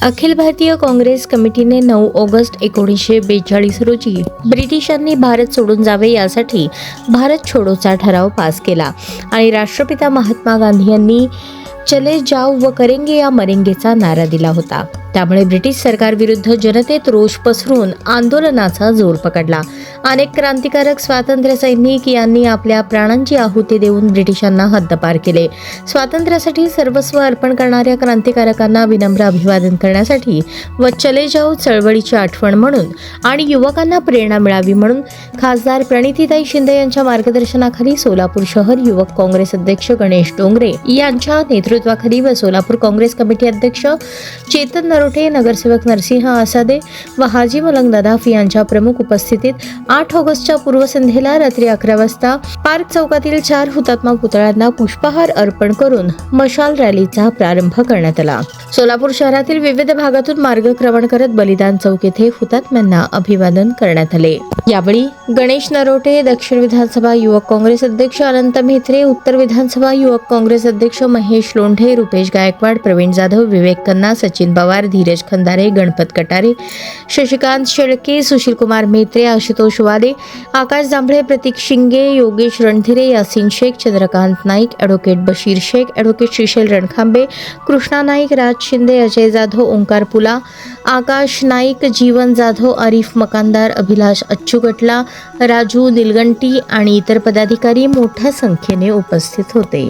अखिल भारतीय काँग्रेस कमिटीने 9 ऑगस्ट 1942 रोजी ब्रिटिशांनी भारत सोडून जावे यासाठी भारत छोडोचा ठराव पास केला आणि राष्ट्रपिता महात्मा गांधी यांनी चले जाओ व करेंगे या मरेंगेचा नारा दिला होता। त्यामुळे ब्रिटिश सरकारविरुद्ध जनतेत रोष पसरून आंदोलनाचा जोर पकडला। अनेक क्रांतिकारक स्वातंत्र्य सैनिक यांनी आपल्या प्राणांची आहुती देऊन ब्रिटिशांना हद्दपार केले। स्वातंत्र्यासाठी सर्वस्व अर्पण करणाऱ्या क्रांतिकारकांना विनम्र अभिवादन करण्यासाठी व चले जाओ चळवळीची आठवण म्हणून आणि युवकांना प्रेरणा मिळावी म्हणून खासदार प्रणितीताई शिंदे यांच्या मार्गदर्शनाखाली सोलापूर शहर युवक काँग्रेस अध्यक्ष गणेश डोंगरे यांच्या नेतृत्वाखाली व सोलापूर काँग्रेस कमिटी अध्यक्ष चेतन नरोटे, नगरसेवक नरसिंह आसादे व हाजी मलंग नदाफ यांच्या प्रमुख उपस्थितीत 8 ऑगस्टच्या पूर्वसंध्येला रात्री 11 वाजता पार्क चौकातील 4 हुतात्मा पुतळ्यांना पुष्पहार अर्पण करून मशाल रॅलीचा प्रारंभ करण्यात आला। सोलापूर शहरातील विविध भागातून मार्गक्रमण करत बलिदान चौक येथे हुतात्म्यांना अभिवादन करण्यात आले। यावेळी गणेश नरोटे, दक्षिण विधानसभा युवक काँग्रेस अध्यक्ष अनंत म्हेत्रे, उत्तर विधानसभा युवक काँग्रेस अध्यक्ष महेश लोंढे, रुपेश गायकवाड, प्रवीण जाधव, विवेक खन्ना, सचिन पवार, धीरज खंदारे, गणपत कटारे, शशिकांत शेळके, सुशील कुमार म्हेत्रे, आशुतोष वाले, आकाश जांभळे, प्रतीक शिंगे, योगेश रणधीरे, यासीन शेख, चंद्रकांत नाईक, ॲडव्होकेट बशीर शेख, ॲडव्होकेट श्रीशैल रणखांबे, कृष्णा नाईक, राज शिंदे, अजय जाधव, ओंकार पुला, आकाश नाईक, जीवन जाधव, आरिफ मकानदार, अभिलाष अच्चुगटला, राजू निलगंटी आणि इतर पदाधिकारी मोठ्या संख्येने उपस्थित होते।